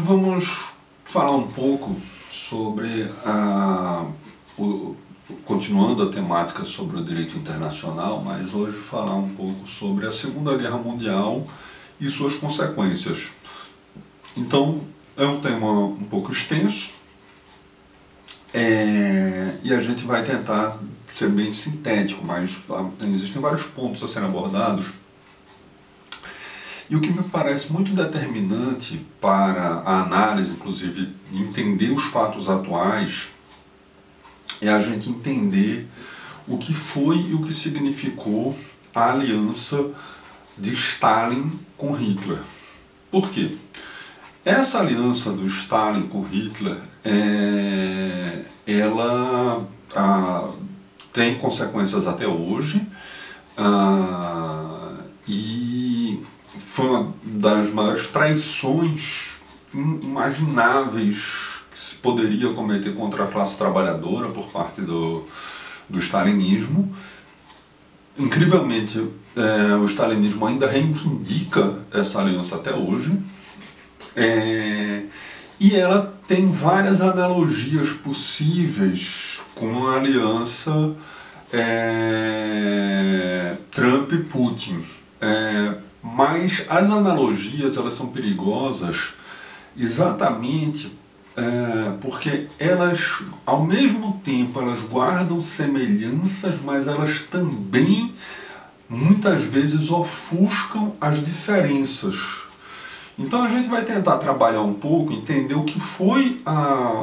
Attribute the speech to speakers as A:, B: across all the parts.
A: vamos falar um pouco sobre continuando a temática sobre o direito internacional, mas hoje falar um pouco sobre a Segunda Guerra Mundial e suas consequências. Então, é um tema um pouco extenso e a gente vai tentar ser bem sintético, mas existem vários pontos a serem abordados. E o que me parece muito determinante para a análise, inclusive, de entender os fatos atuais, é a gente entender o que foi e o que significou a aliança de Stalin com Hitler. Por quê? Essa aliança do Stalin com Hitler, ela tem consequências até hoje, e foi uma das maiores traições imagináveis que se poderia cometer contra a classe trabalhadora por parte do stalinismo. Incrivelmente, o stalinismo ainda reivindica essa aliança até hoje, e ela tem várias analogias possíveis com a aliança Trump-Putin. Mas as analogias, elas são perigosas exatamente porque elas, ao mesmo tempo, elas guardam semelhanças, mas elas também, muitas vezes, ofuscam as diferenças. Então a gente vai tentar trabalhar um pouco, entender o que foi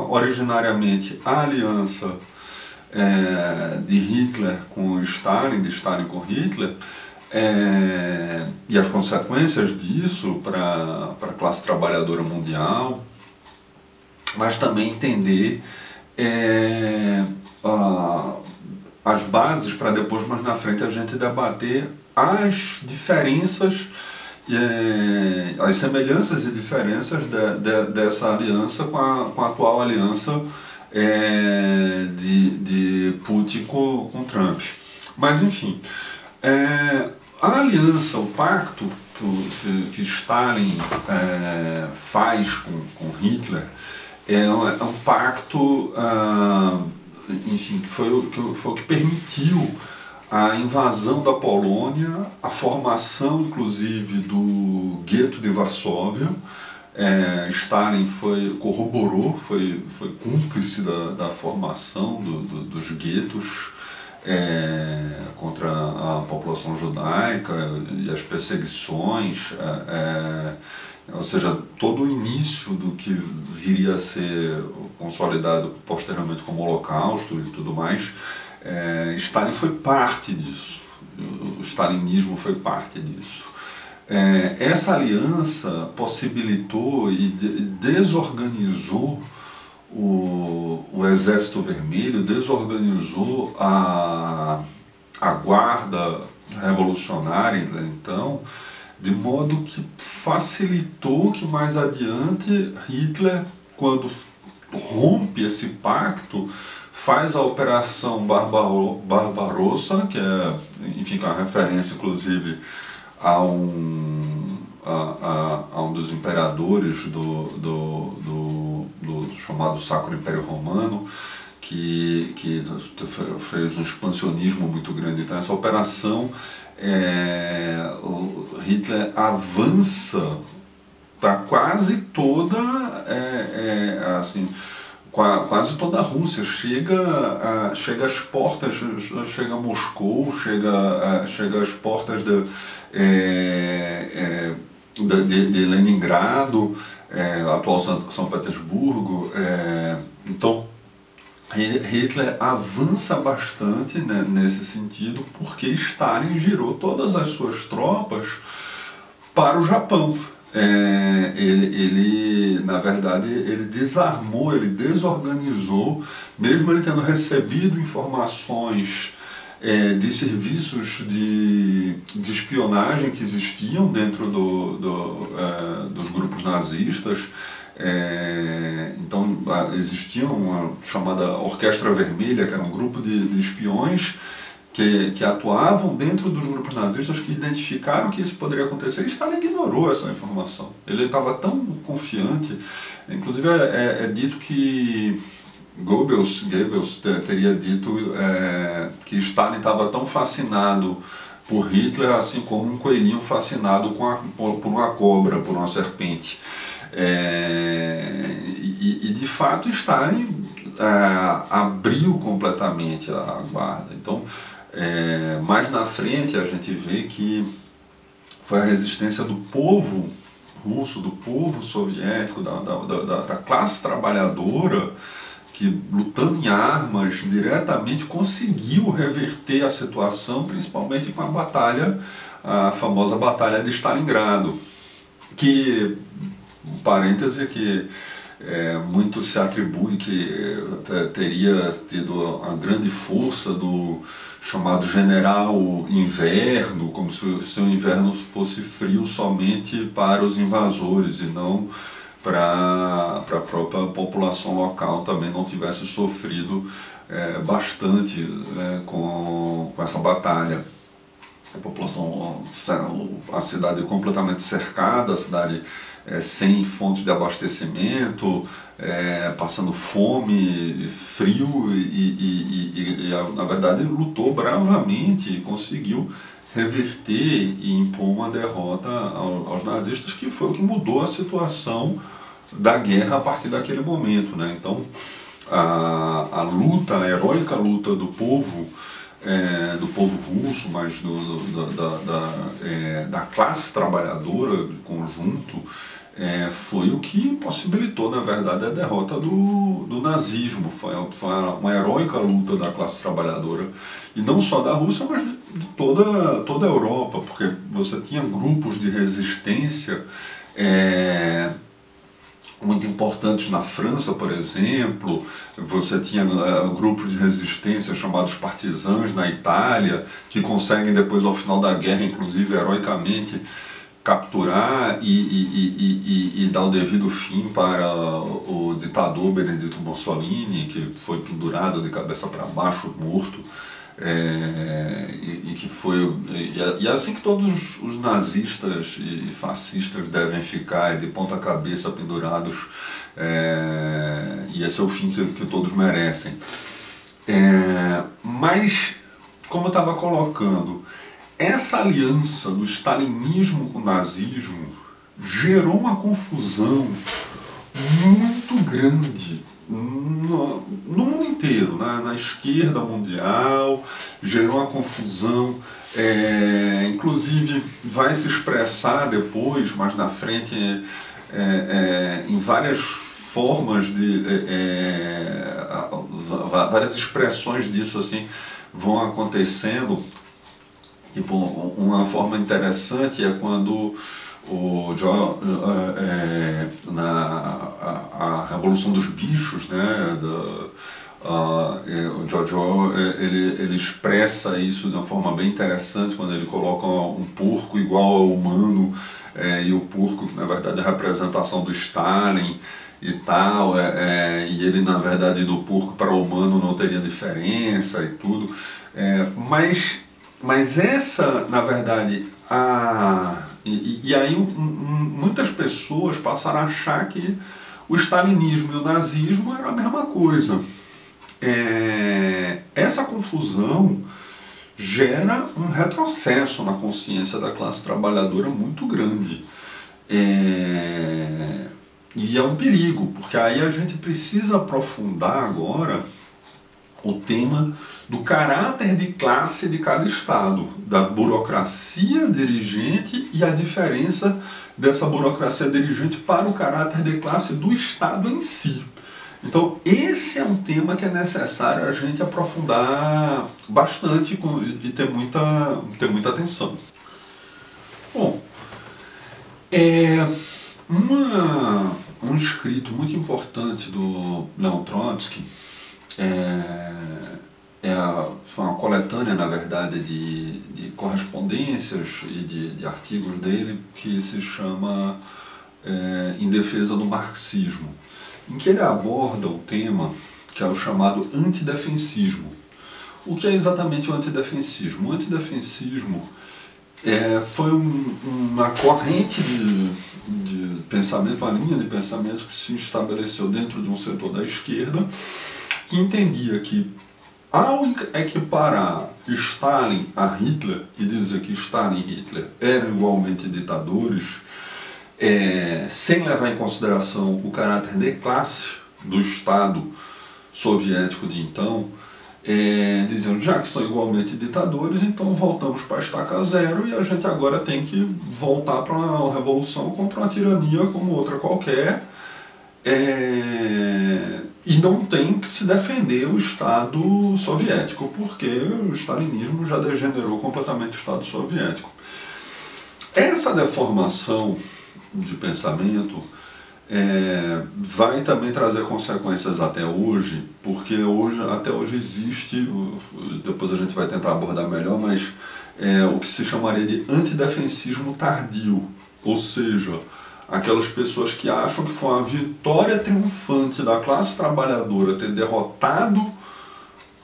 A: originariamente a aliança de Hitler com Stalin, de Stalin com Hitler, e as consequências disso para a classe trabalhadora mundial, mas também entender as bases para depois, mais na frente, a gente debater as diferenças, as semelhanças e diferenças dessa aliança com a atual aliança de Putin com Trump. Mas, enfim, a aliança, o pacto que Stalin faz com Hitler é um pacto, enfim, que foi o que permitiu a invasão da Polônia, a formação, inclusive, do gueto de Varsóvia. Stalin corroborou, foi cúmplice da formação dos guetos contra a população judaica e as perseguições, ou seja, todo o início do que viria a ser consolidado posteriormente como Holocausto e tudo mais. Stalin foi parte disso, o stalinismo foi parte disso. Essa aliança possibilitou e desorganizou o Exército Vermelho, desorganizou a guarda revolucionária, então, de modo que facilitou que mais adiante Hitler, quando rompe esse pacto, faz a Operação Barbarossa, que é, enfim, uma referência, inclusive, a um dos imperadores do chamado Sacro Império Romano, que fez um expansionismo muito grande. Então, essa operação, Hitler avança para quase toda, quase toda a Rússia, chega às portas, chega a Moscou, chega às portas de Leningrado, atual São Petersburgo. Então, Hitler avança bastante, né, nesse sentido, porque Stalin girou todas as suas tropas para o Japão. Na verdade, ele desarmou, ele desorganizou, mesmo ele tendo recebido informações de serviços de espionagem que existiam dentro dos grupos nazistas. Então existia uma chamada Orquestra Vermelha, que era um grupo de espiões que atuavam dentro dos grupos nazistas, que identificaram que isso poderia acontecer, e Stalin ignorou essa informação. Ele estava tão confiante, inclusive é dito que Goebbels teria dito que Stalin estava tão fascinado por Hitler, assim como um coelhinho fascinado por uma cobra, por uma serpente. E de fato Stalin abriu completamente a guarda. Então, mais na frente a gente vê que foi a resistência do povo russo, do povo soviético, da classe trabalhadora, que lutando em armas diretamente conseguiu reverter a situação, principalmente com a famosa Batalha de Stalingrado, que, um parêntese, que muito se atribui que teria tido a grande força do chamado General Inverno, como se o inverno fosse frio somente para os invasores e não para a própria população local também não tivesse sofrido bastante com essa batalha. A população, a cidade completamente cercada, a cidade sem fontes de abastecimento, passando fome, frio e na verdade lutou bravamente e conseguiu reverter e impor uma derrota aos nazistas, que foi o que mudou a situação da guerra a partir daquele momento, né? Então a luta, a heróica luta do povo russo, mas da classe trabalhadora do conjunto, foi o que possibilitou, na verdade, a derrota do nazismo. Foi uma heróica luta da classe trabalhadora, e não só da Rússia, mas de toda a Europa, porque você tinha grupos de resistência muito importantes na França, por exemplo. Você tinha grupos de resistência chamados partisãs na Itália, que conseguem depois, ao final da guerra, inclusive heroicamente, capturar e dar o devido fim para o ditador Benedetto Mussolini, que foi pendurado de cabeça para baixo, morto. E assim que todos os nazistas e fascistas devem ficar de ponta cabeça pendurados, e esse é o fim que todos merecem. Mas, como eu estava colocando, essa aliança do stalinismo com o nazismo gerou uma confusão muito grande no mundo inteiro, na esquerda mundial. Gerou uma confusão, inclusive vai se expressar depois, mais na frente, em várias formas várias expressões disso assim vão acontecendo. Tipo, uma forma interessante é quando a Revolução dos Bichos, né, o George Orwell, ele expressa isso de uma forma bem interessante, quando ele coloca um porco igual ao humano, e o porco, na verdade, é a representação do Stalin e tal, e ele, na verdade, do porco para o humano não teria diferença e tudo, mas essa, na verdade, e aí muitas pessoas passaram a achar que o stalinismo e o nazismo eram a mesma coisa. Essa confusão gera um retrocesso na consciência da classe trabalhadora muito grande. E é um perigo, porque aí a gente precisa aprofundar agora o tema do caráter de classe de cada Estado, da burocracia dirigente e a diferença dessa burocracia dirigente para o caráter de classe do Estado em si. Então, esse é um tema que é necessário a gente aprofundar bastante e ter muita atenção. Bom, um escrito muito importante do Leon Trotsky, foi uma coletânea, na verdade, de correspondências e de artigos dele, que se chama Em Defesa do Marxismo, em que ele aborda o tema que é o chamado antidefensismo. O que é exatamente o antidefensismo? O antidefensismo foi uma corrente de pensamento, uma linha de pensamento que se estabeleceu dentro de um setor da esquerda, que entendia que, ao equiparar Stalin a Hitler e dizer que Stalin e Hitler eram igualmente ditadores, sem levar em consideração o caráter de classe do Estado soviético de então, dizendo, já que são igualmente ditadores, então voltamos para a estaca zero e a gente agora tem que voltar para uma revolução contra uma tirania como outra qualquer, e não tem que se defender o Estado soviético, porque o stalinismo já degenerou completamente o Estado soviético. Essa deformação de pensamento vai também trazer consequências até hoje, porque até hoje existe, depois a gente vai tentar abordar melhor, mas o que se chamaria de antidefensismo tardio, ou seja, aquelas pessoas que acham que foi uma vitória triunfante da classe trabalhadora ter derrotado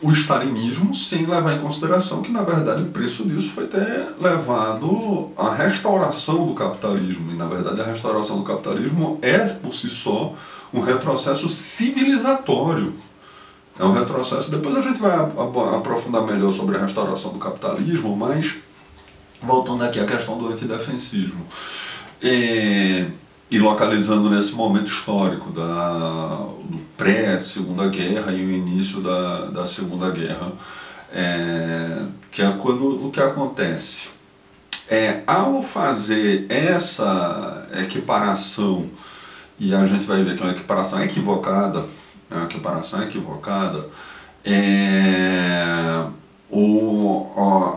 A: o stalinismo, sem levar em consideração que, na verdade, o preço disso foi ter levado à restauração do capitalismo. E, na verdade, a restauração do capitalismo é, por si só, um retrocesso civilizatório. É um retrocesso... Depois a gente vai aprofundar melhor sobre a restauração do capitalismo, mas, voltando aqui à questão do antidefensismo, e localizando nesse momento histórico do pré-Segunda Guerra e o início da Segunda Guerra, que é quando o que acontece ao fazer essa equiparação, e a gente vai ver que é uma equiparação equivocada,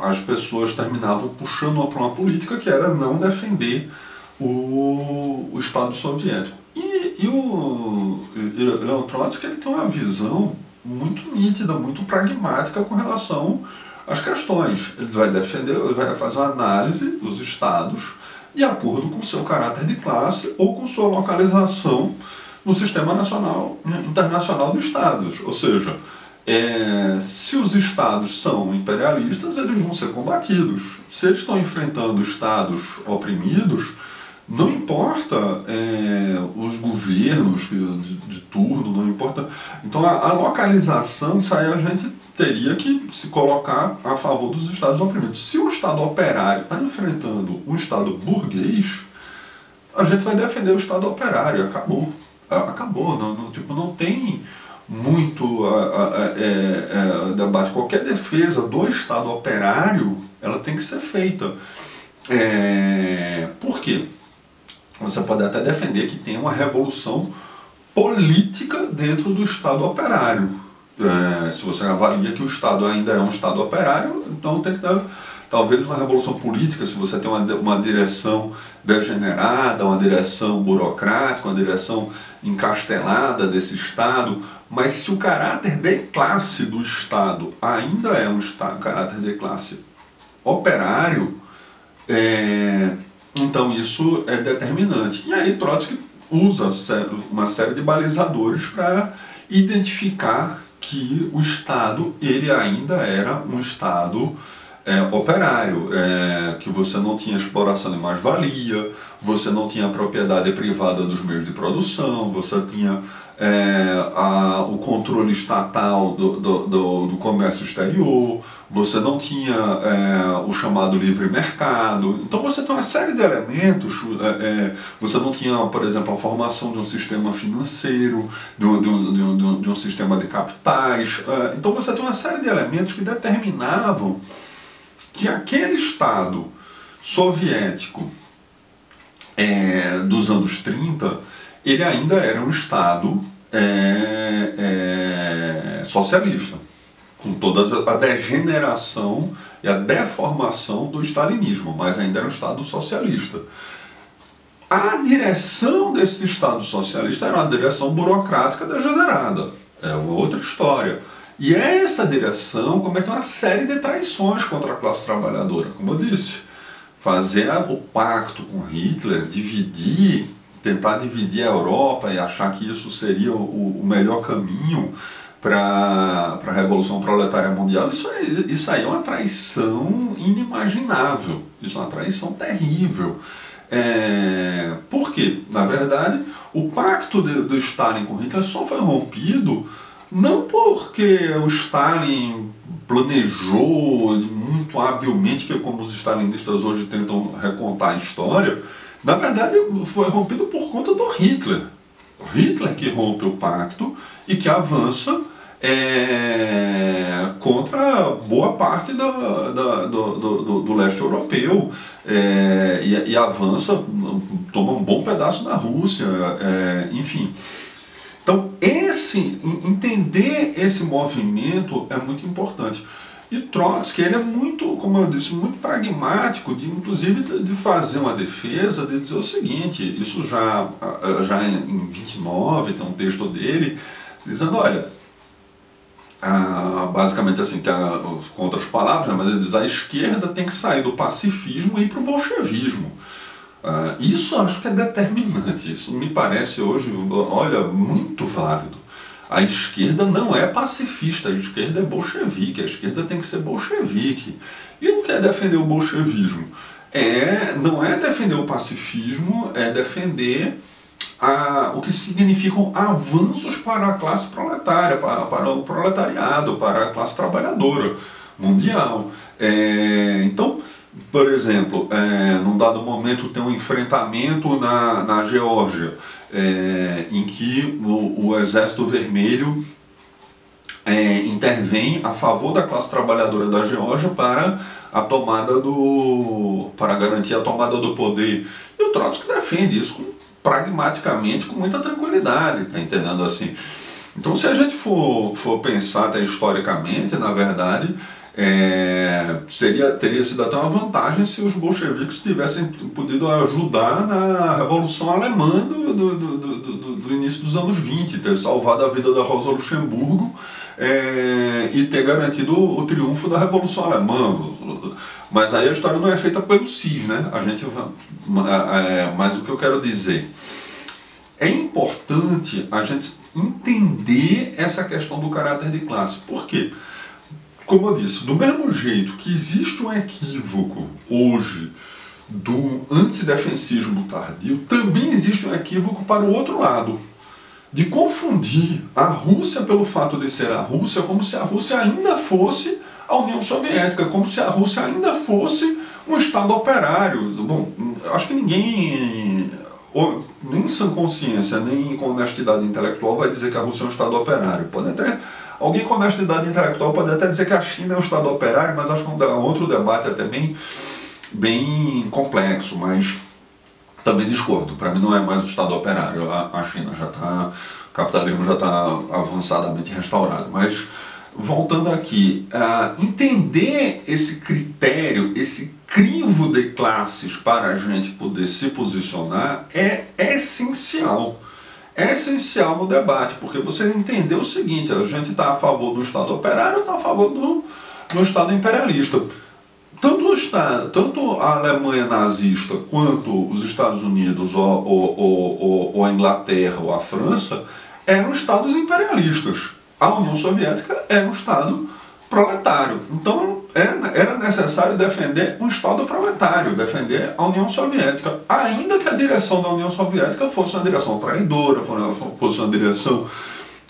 A: as pessoas terminavam puxando para uma política que era não defender o Estado soviético. E o Leon Trotsky, ele tem uma visão muito nítida, muito pragmática com relação às questões. Ele vai defender, ele vai fazer uma análise dos estados de acordo com seu caráter de classe ou com sua localização no sistema internacional de estados. Ou seja, se os estados são imperialistas, eles vão ser combatidos. Se eles estão enfrentando estados oprimidos, não importa os governos de turno, não importa. Então a localização, isso aí a gente teria que se colocar a favor dos estados oprimidos. Se o estado operário está enfrentando um estado burguês, a gente vai defender o estado operário, acabou. Acabou, não tem muito debate. Qualquer defesa do estado operário, ela tem que ser feita. Por quê? Você pode até defender que tem uma revolução política dentro do Estado operário. Se você avalia que o Estado ainda é um Estado operário, então tem que dar talvez uma revolução política, se você tem uma direção degenerada, uma direção burocrática, uma direção encastelada desse Estado. Mas se o caráter de classe do Estado ainda é um caráter de classe operário, então isso é determinante. E aí Trotsky usa uma série de balizadores para identificar que o Estado ele ainda era um Estado operário, que você não tinha exploração de mais-valia, você não tinha propriedade privada dos meios de produção, você tinha o controle estatal do comércio exterior, você não tinha o chamado livre mercado. Então você tem uma série de elementos, você não tinha, por exemplo, a formação de um sistema financeiro, de um sistema de capitais. Então você tem uma série de elementos que determinavam que aquele Estado soviético dos anos 30, ele ainda era um Estado socialista, com toda a degeneração e a deformação do stalinismo, mas ainda era um Estado socialista. A direção desse Estado socialista era uma direção burocrática degenerada, é uma outra história. E essa direção cometeu uma série de traições contra a classe trabalhadora, como eu disse. Fazer o pacto com Hitler, tentar dividir a Europa e achar que isso seria o melhor caminho para a Revolução Proletária Mundial, isso aí é uma traição inimaginável, isso é uma traição terrível. Por quê? Na verdade, o pacto do Stalin com Hitler só foi rompido não porque o Stalin planejou muito habilmente, que é como os stalinistas hoje tentam recontar a história. Na verdade, foi rompido por conta do Hitler. O Hitler que rompe o pacto e que avança contra boa parte do leste europeu e avança, toma um bom pedaço da Rússia, enfim. Então, entender esse movimento é muito importante. E Trotsky, ele é muito, como eu disse, muito pragmático, inclusive de fazer uma defesa, de dizer o seguinte, isso já em 29, tem um texto dele, dizendo, olha, basicamente assim, com outras palavras, mas ele diz, a esquerda tem que sair do pacifismo e ir para o bolchevismo. Isso acho que é determinante, isso me parece hoje, olha, muito válido. A esquerda não é pacifista, a esquerda é bolchevique, a esquerda tem que ser bolchevique. E não quer defender o bolchevismo. Não é defender o pacifismo, é defender o que significam avanços para a classe proletária, para o proletariado, para a classe trabalhadora mundial. Então, por exemplo, num dado momento tem um enfrentamento na Geórgia, em que o Exército Vermelho intervém a favor da classe trabalhadora da Geórgia para garantir a tomada do poder. E o Trotsky defende isso pragmaticamente, com muita tranquilidade, tá entendendo assim? Então, se a gente for pensar até historicamente, na verdade, teria sido até uma vantagem se os bolcheviques tivessem podido ajudar na Revolução Alemã do início dos anos 20, ter salvado a vida da Rosa Luxemburgo e ter garantido o triunfo da Revolução Alemã. Mas aí a história não é feita pelo CIS, né? Mas o que eu quero dizer, é importante a gente entender essa questão do caráter de classe. Por quê? Como eu disse, do mesmo jeito que existe um equívoco hoje do antidefensismo tardio, também existe um equívoco para o outro lado, de confundir a Rússia pelo fato de ser a Rússia como se a Rússia ainda fosse a União Soviética, como se a Rússia ainda fosse um Estado operário. Bom, acho que ninguém, nem sem consciência, nem com honestidade intelectual, vai dizer que a Rússia é um Estado operário. Alguém com honestidade intelectual pode até dizer que a China é um Estado operário, mas acho que é um outro debate até bem complexo, mas também discordo. Para mim não é mais o Estado operário, a China já está, o capitalismo já está avançadamente restaurado. Mas, voltando aqui, entender esse critério, esse crivo de classes para a gente poder se posicionar é essencial. É essencial no debate, porque você entender o seguinte, a gente está a favor do Estado operário ou está a favor do Estado imperialista. Tanto a Alemanha nazista quanto os Estados Unidos ou a Inglaterra ou a França eram estados imperialistas. A União Soviética era um estado proletário. Então era necessário defender um Estado proletário, defender a União Soviética, ainda que a direção da União Soviética fosse uma direção traidora, fosse uma direção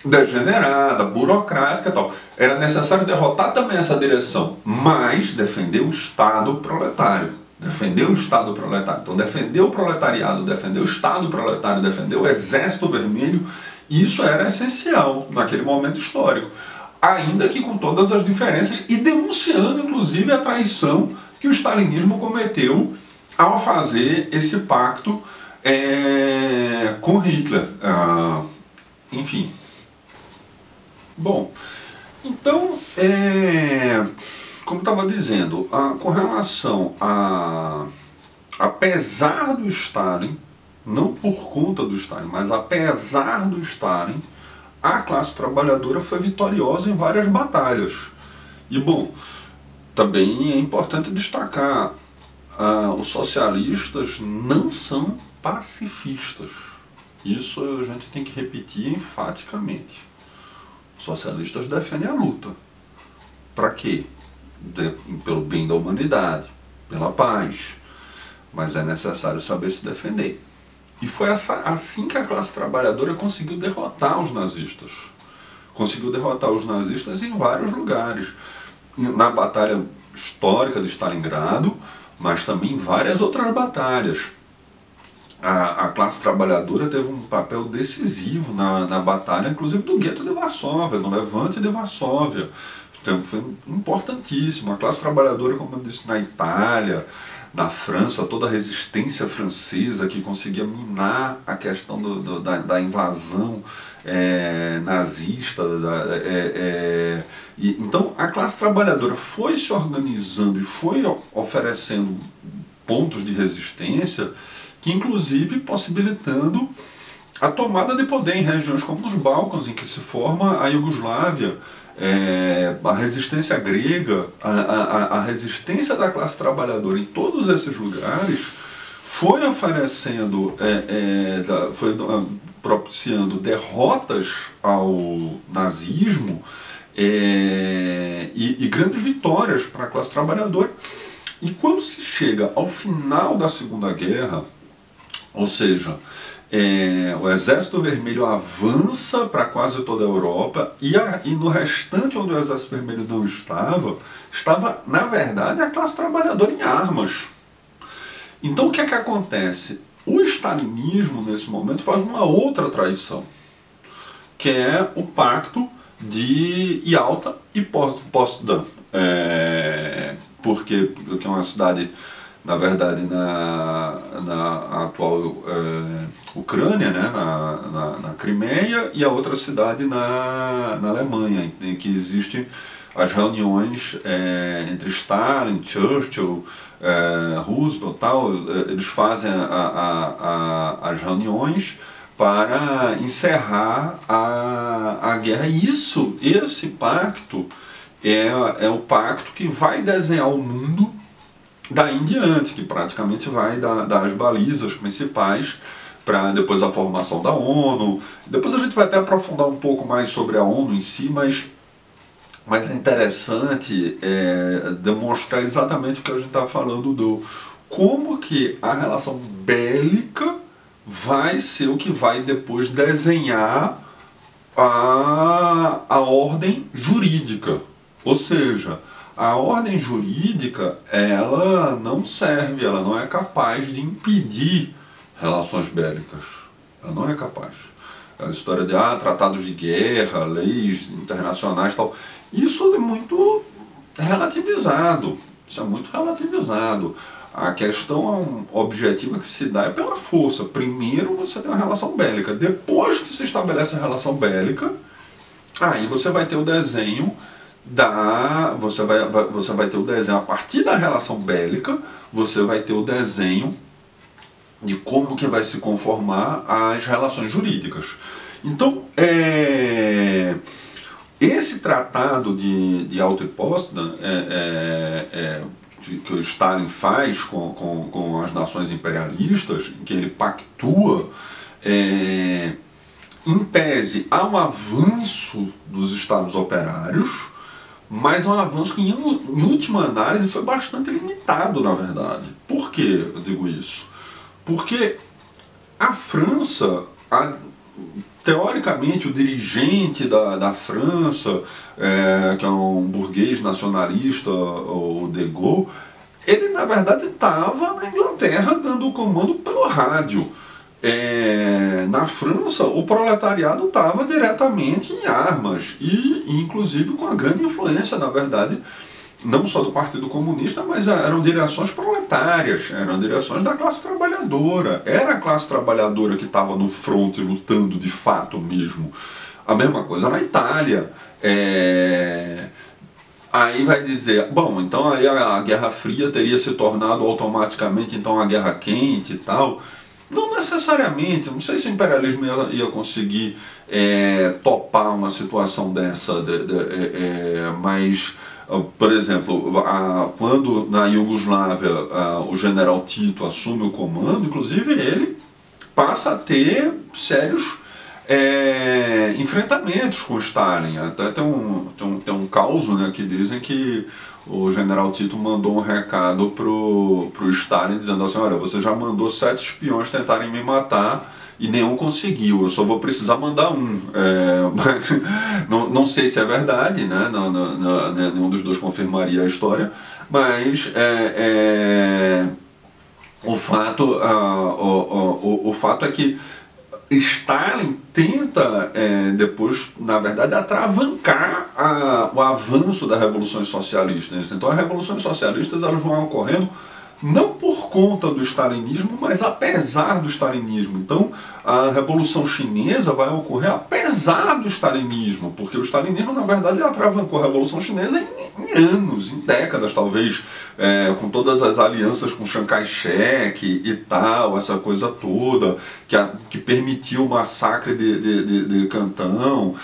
A: degenerada, burocrática e tal. Era necessário derrotar também essa direção, mas defender o Estado proletário. Defender o Estado proletário. Então, defender o proletariado, defender o Estado proletário, defender o Exército Vermelho, isso era essencial naquele momento histórico. Ainda que com todas as diferenças e denunciando, inclusive, a traição que o stalinismo cometeu ao fazer esse pacto com Hitler. Enfim. Bom, então, como estava dizendo, com relação apesar do Stalin, não por conta do Stalin, mas apesar do Stalin, a classe trabalhadora foi vitoriosa em várias batalhas. E, bom, também é importante destacar, os socialistas não são pacifistas. Isso a gente tem que repetir enfaticamente. Socialistas defendem a luta. Para quê? Pelo bem da humanidade, pela paz. Mas é necessário saber se defender. E foi assim que a classe trabalhadora conseguiu derrotar os nazistas. Conseguiu derrotar os nazistas em vários lugares. Na batalha histórica de Stalingrado, mas também em várias outras batalhas. A classe trabalhadora teve um papel decisivo na batalha, inclusive do gueto de Varsóvia, no levante de Varsóvia. Então, foi importantíssimo. A classe trabalhadora, como eu disse, na Itália, na França, toda a resistência francesa que conseguia minar a questão da invasão nazista. Então a classe trabalhadora foi se organizando e foi oferecendo pontos de resistência, que inclusive possibilitando a tomada de poder em regiões como os Balcãs, em que se forma a Iugoslávia, a resistência grega, a resistência da classe trabalhadora em todos esses lugares foi oferecendo, foi propiciando derrotas ao nazismo e grandes vitórias para a classe trabalhadora. E quando se chega ao final da Segunda Guerra, ou seja, o Exército Vermelho avança para quase toda a Europa e no restante onde o Exército Vermelho não estava, na verdade, a classe trabalhadora em armas. Então o que é que acontece? O stalinismo, nesse momento, faz uma outra traição, que é o Pacto de Yalta e Potsdam, porque é uma cidade, na verdade, na atual Ucrânia, né, na Crimeia, e a outra cidade na Alemanha, em que existem as reuniões entre Stalin, Churchill, Roosevelt, tal. Eles fazem as reuniões para encerrar a guerra. E esse pacto é o pacto que vai desenhar o mundo daí em diante, que praticamente vai dar as balizas principais para depois a formação da ONU. Depois a gente vai até aprofundar um pouco mais sobre a ONU em si, mas é interessante demonstrar exatamente o que a gente está falando como que a relação bélica vai ser o que vai depois desenhar a ordem jurídica. Ou seja, a ordem jurídica, ela não serve, ela não é capaz de impedir relações bélicas. Ela não é capaz. A história de tratados de guerra, leis internacionais e tal, isso é muito relativizado. Isso é muito relativizado. A questão objetiva que se dá é pela força. Primeiro você tem uma relação bélica. Depois que se estabelece a relação bélica, aí você vai ter o desenho você vai ter o desenho a partir da relação bélica, você vai ter o desenho de como que vai se conformar as relações jurídicas. Então, esse tratado de Yalta e Potsdam, que o Stalin faz com as nações imperialistas, em que ele pactua, em tese, há um avanço dos estados operários, mas é um avanço que, em última análise, foi bastante limitado, na verdade. Por que eu digo isso? Porque a França, teoricamente, o dirigente da França, que é um burguês nacionalista, o de Gaulle, ele, na verdade, estava na Inglaterra dando o comando pelo rádio. Na França, o proletariado estava diretamente em armas e inclusive com a grande influência, na verdade, não só do Partido Comunista, mas eram direções proletárias, eram direções da classe trabalhadora. Era a classe trabalhadora que estava no fronte lutando de fato mesmo. A mesma coisa na Itália. Aí vai dizer, bom, então aí a Guerra Fria teria se tornado automaticamente então a Guerra Quente e tal. Não necessariamente, não sei se o imperialismo ia conseguir topar uma situação dessa, mas, por exemplo, quando na Iugoslávia o general Tito assume o comando, inclusive ele passa a ter sérios enfrentamentos com Stalin. Até tem um caos, né, que dizem que o general Tito mandou um recado pro Stalin dizendo assim: olha, você já mandou 7 espiões tentarem me matar e nenhum conseguiu, eu só vou precisar mandar um. Mas não sei se é verdade, né? Nenhum dos dois confirmaria a história, mas o fato é que Stalin tenta depois, na verdade, atravancar o avanço das revoluções socialistas. Então as revoluções socialistas elas vão ocorrendo não por conta do stalinismo, mas apesar do stalinismo. Então, a Revolução Chinesa vai ocorrer apesar do stalinismo, porque o stalinismo, na verdade, atravancou a Revolução Chinesa em anos, em décadas, talvez, com todas as alianças com Chiang Kai-shek e tal, essa coisa toda, que permitiu o massacre de Cantão,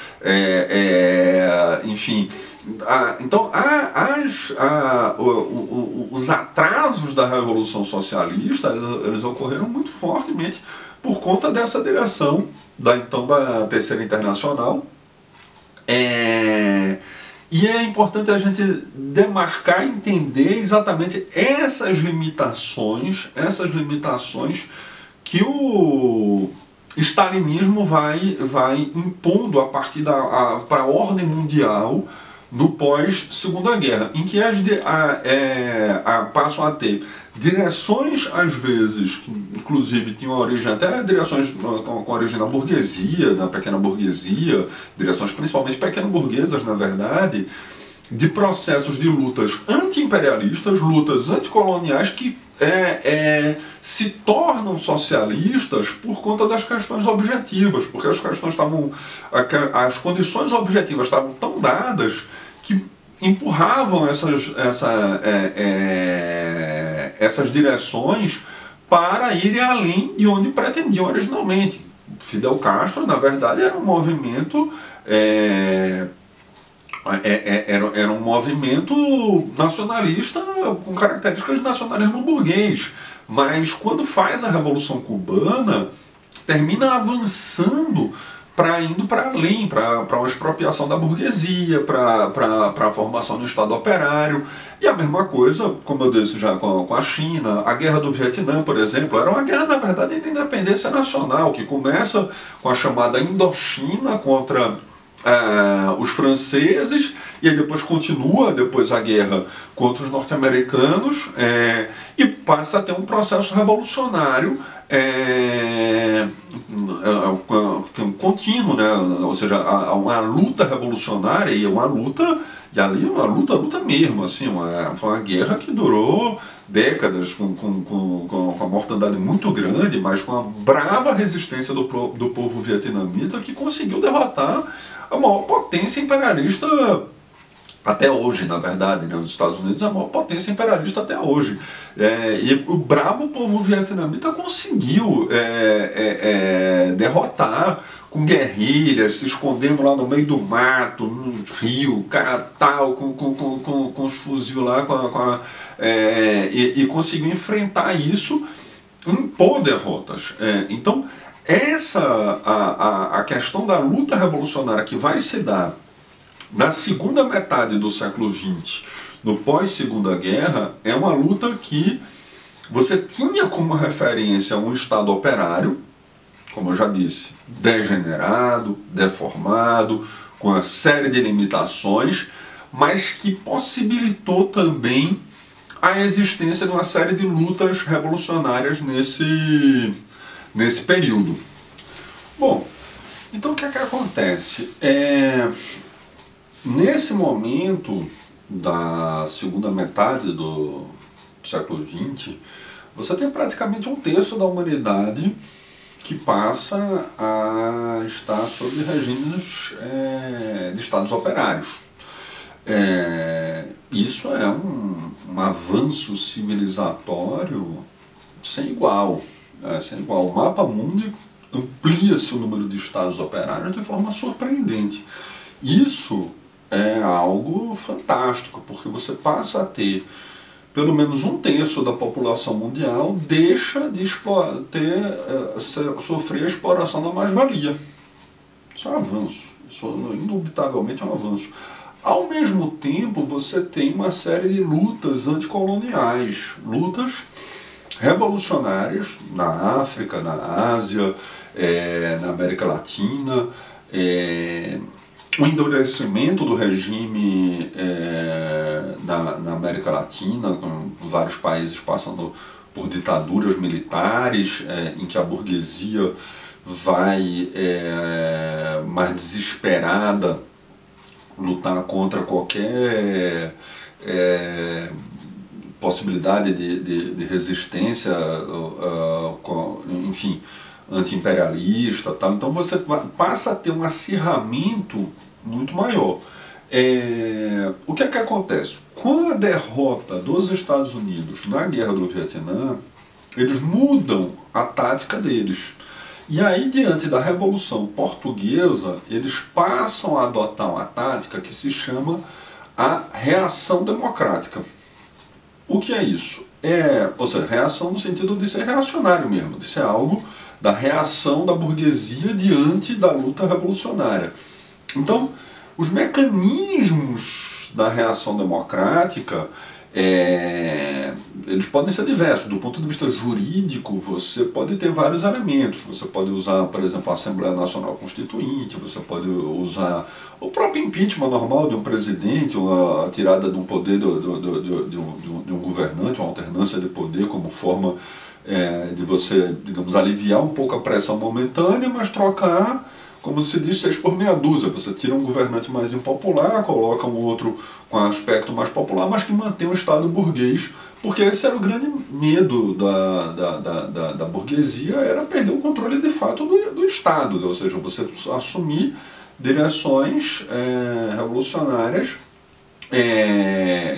A: enfim. Então, os atrasos da Revolução Socialista eles ocorreram muito fortemente por conta dessa direção da Terceira Internacional. E é importante a gente demarcar e entender exatamente essas limitações que o stalinismo vai impondo a partir para a ordem mundial no pós-Segunda Guerra, em que passam a ter direções, às vezes, que inclusive tinham origem, até direções com origem na burguesia, na pequena burguesia, direções principalmente pequeno-burguesas, na verdade, de processos de lutas anti-imperialistas, lutas anticoloniais que se tornam socialistas por conta das questões objetivas, porque as condições objetivas estavam tão dadas que empurravam essas direções para irem além de onde pretendiam originalmente. Fidel Castro, na verdade, era um movimento era um movimento nacionalista com características de nacionalismo burguês, mas quando faz a Revolução Cubana termina avançando indo para além, para uma expropriação da burguesia, para a formação do Estado operário. E a mesma coisa, como eu disse já com a China, a Guerra do Vietnã, por exemplo, era uma guerra, na verdade, de independência nacional, que começa com a chamada Indochina contra os franceses, e aí depois continua a guerra contra os norte-americanos, e passa a ter um processo revolucionário contínuo, né? Ou seja, uma luta revolucionária, e uma luta mesmo, assim, foi uma guerra que durou décadas, com uma mortandade muito grande, mas com a brava resistência do povo vietnamita, que conseguiu derrotar a maior potência imperialista até hoje, na verdade, né? Os Estados Unidos é a maior potência imperialista até hoje. E o bravo povo vietnamita conseguiu derrotar com guerrilhas, se escondendo lá no meio do mato, no rio, cara tal, com os fuzil lá, e conseguiu enfrentar isso, impor derrotas. Então, a questão da luta revolucionária que vai se dar na segunda metade do século XX, no pós-Segunda Guerra, é uma luta que você tinha como referência um Estado operário, como eu já disse, degenerado, deformado, com uma série de limitações, mas que possibilitou também a existência de uma série de lutas revolucionárias nesse período. Bom, então o que é que acontece? Nesse momento da segunda metade do século XX, você tem praticamente um terço da humanidade que passa a estar sob regimes de estados operários. Isso é um avanço civilizatório sem igual. O mapa mundi amplia-se o número de estados operários de forma surpreendente. Isso é algo fantástico, porque você passa a ter pelo menos um terço da população mundial deixa de sofrer a exploração da mais-valia. Isso é um avanço, isso indubitavelmente é um avanço. Ao mesmo tempo, você tem uma série de lutas anticoloniais, lutas revolucionárias na África, na Ásia, na América Latina, o endurecimento do regime na América Latina, com vários países passando por ditaduras militares, em que a burguesia vai mais desesperada lutar contra qualquer possibilidade de resistência, enfim, anti-imperialista, tal. Então você passa a ter um acirramento muito maior. O que é que acontece? Com a derrota dos Estados Unidos na Guerra do Vietnã, eles mudam a tática deles. E aí, diante da Revolução Portuguesa, eles passam a adotar uma tática que se chama a reação democrática. O que é isso? Ou seja, reação no sentido de ser reacionário mesmo, de ser algo da reação da burguesia diante da luta revolucionária. Então, os mecanismos da reação democrática, eles podem ser diversos. Do ponto de vista jurídico, você pode ter vários elementos. Você pode usar, por exemplo, a Assembleia Nacional Constituinte, você pode usar o próprio impeachment normal de um presidente, a tirada de um poder de um governante, uma alternância de poder como forma de você, digamos, aliviar um pouco a pressão momentânea, mas trocar, como se diz, 6 por meia dúzia. Você tira um governante mais impopular, coloca um outro com aspecto mais popular, mas que mantém o Estado burguês, porque esse era o grande medo da burguesia, era perder o controle de fato do Estado, ou seja, você assumir direções revolucionárias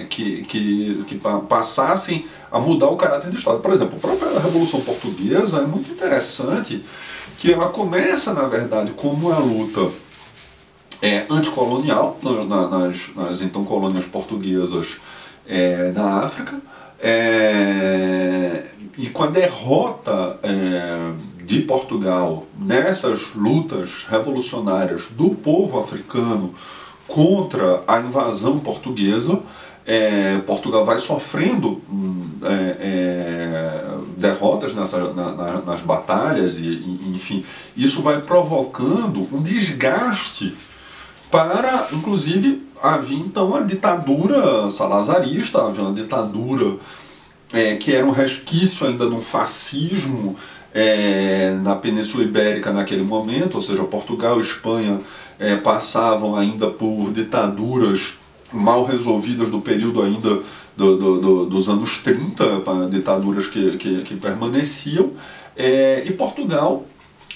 A: que passassem a mudar o caráter do Estado. Por exemplo, a própria Revolução Portuguesa é muito interessante, que ela começa, na verdade, como uma luta anticolonial nas então colônias portuguesas na África, e com a derrota de Portugal nessas lutas revolucionárias do povo africano contra a invasão portuguesa, Portugal vai sofrendo derrotas nas batalhas enfim, isso vai provocando um desgaste para, inclusive, havia então a ditadura salazarista, havia uma ditadura que era um resquício ainda de um fascismo na Península Ibérica naquele momento, ou seja, Portugal e Espanha passavam ainda por ditaduras mal resolvidas do período ainda dos anos 30, ditaduras que permaneciam, e Portugal,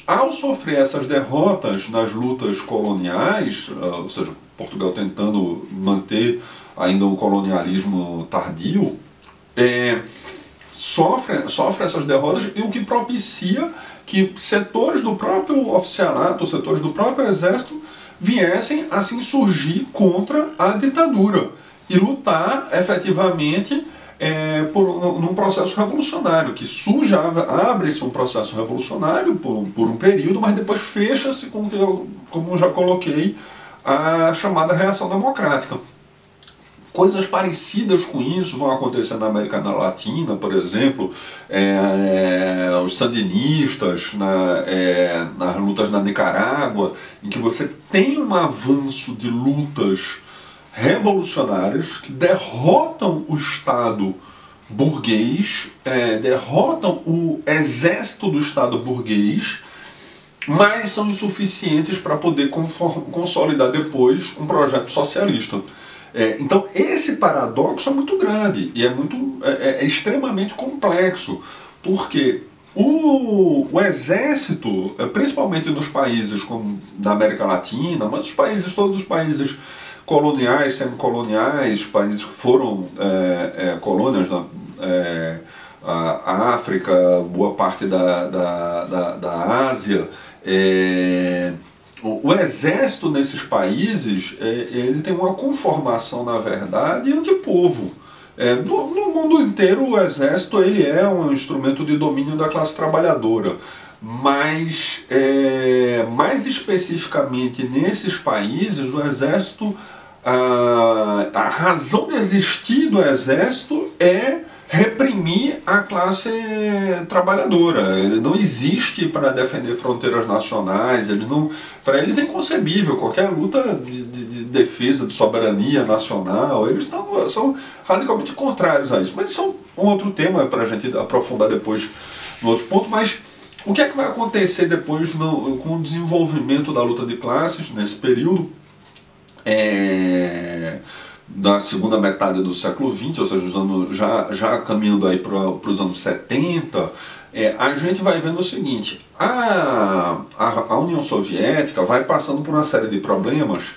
A: ao sofrer essas derrotas nas lutas coloniais, ou seja, Portugal tentando manter ainda um colonialismo tardio, sofre essas derrotas, e o que propicia que setores do próprio oficialato, setores do próprio exército, viessem a se insurgir contra a ditadura e lutar efetivamente num processo revolucionário, que abre-se um processo revolucionário por um período, mas depois fecha-se com, como eu já coloquei, a chamada reação democrática. Coisas parecidas com isso vão acontecer na América Latina, por exemplo, os sandinistas, nas lutas na Nicarágua, em que você tem um avanço de lutas revolucionárias que derrotam o Estado burguês, derrotam o exército do Estado burguês, mas são insuficientes para poder consolidar depois um projeto socialista. Então esse paradoxo é muito grande e é extremamente complexo, porque o exército, principalmente nos países como da América Latina, mas todos os países coloniais, semicoloniais, países que foram colônias, a África, boa parte da Ásia, o exército nesses países, ele tem uma conformação, na verdade, antipovo. No mundo inteiro, o exército ele é um instrumento de domínio da classe trabalhadora. mas mais especificamente nesses países, o exército, a razão de existir do exército é reprimir a classe trabalhadora. Ele não existe para defender fronteiras nacionais, para eles é inconcebível qualquer luta de defesa de soberania nacional. Eles são radicalmente contrários a isso. Mas isso é um outro tema para a gente aprofundar depois no outro ponto. Mas o que é que vai acontecer depois com o desenvolvimento da luta de classes nesse período? Da segunda metade do século XX, ou seja, já caminhando aí para os anos 70, a gente vai vendo o seguinte: a União Soviética vai passando por uma série de problemas,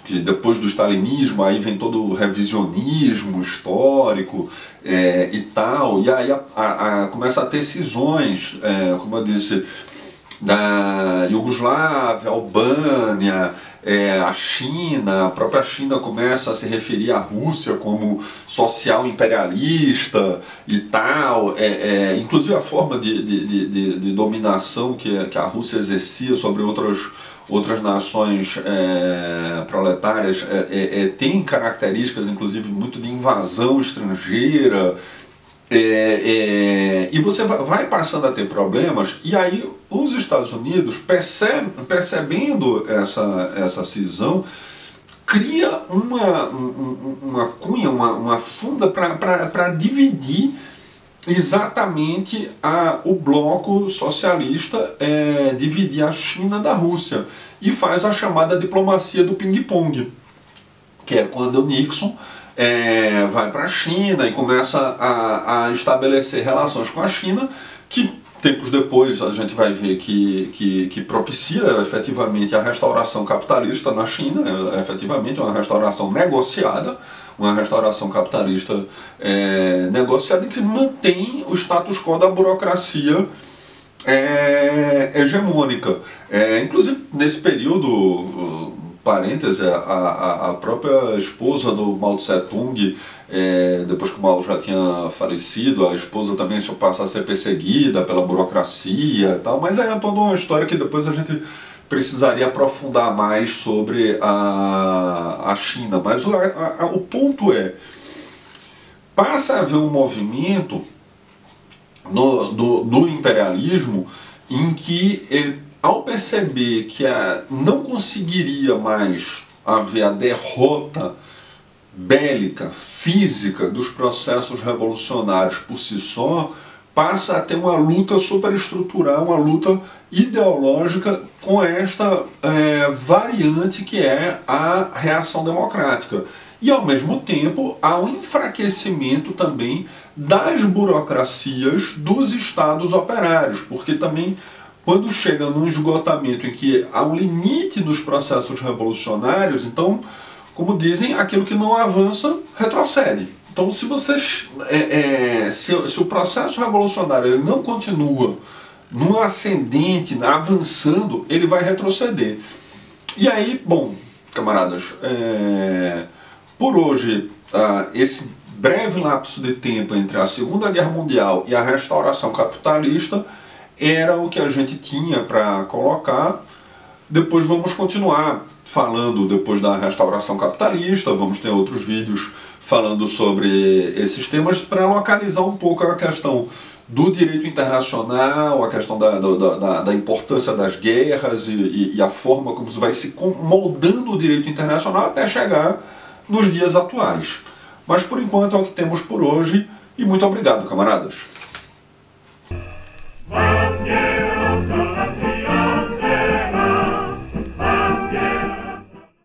A: que depois do stalinismo aí vem todo o revisionismo histórico e tal, e aí começa a ter cisões, como eu disse, da Iugoslávia, Albânia, a China. A própria China começa a se referir à Rússia como social imperialista e tal, inclusive a forma de dominação que a Rússia exercia sobre outras nações proletárias tem características inclusive muito de invasão estrangeira. E você vai passando a ter problemas, e aí os Estados Unidos, percebendo essa cisão, cria uma cunha, uma funda para dividir exatamente o bloco socialista, dividir a China da Rússia, e faz a chamada diplomacia do ping-pong, que é quando o Nixon vai para a China e começa a estabelecer relações com a China, que tempos depois a gente vai ver que propicia efetivamente a restauração capitalista na China, efetivamente uma restauração negociada, uma restauração capitalista negociada, que mantém o status quo da burocracia hegemônica. Inclusive nesse período, parêntese, a própria esposa do Mao Tse Tung, depois que o Mao já tinha falecido, a esposa também passa a ser perseguida pela burocracia e tal, mas aí é toda uma história que depois a gente precisaria aprofundar mais sobre a China. Mas o ponto passa a haver um movimento do imperialismo em que ele, ao perceber que não conseguiria mais haver a derrota bélica, física dos processos revolucionários por si só, passa a ter uma luta superestrutural, uma luta ideológica com esta variante que é a reação democrática. E ao mesmo tempo há um enfraquecimento também das burocracias dos estados operários, porque também quando chega num esgotamento em que há um limite nos processos revolucionários, então, como dizem, aquilo que não avança retrocede. Então, se o processo revolucionário ele não continua num ascendente, avançando, ele vai retroceder. E aí, bom, camaradas, por hoje, esse breve lapso de tempo entre a Segunda Guerra Mundial e a restauração capitalista era o que a gente tinha para colocar. Depois vamos continuar falando depois da restauração capitalista, vamos ter outros vídeos falando sobre esses temas para localizar um pouco a questão do direito internacional, a questão da importância das guerras e a forma como vai se moldando o direito internacional até chegar nos dias atuais. Mas por enquanto é o que temos por hoje, e muito obrigado, camaradas.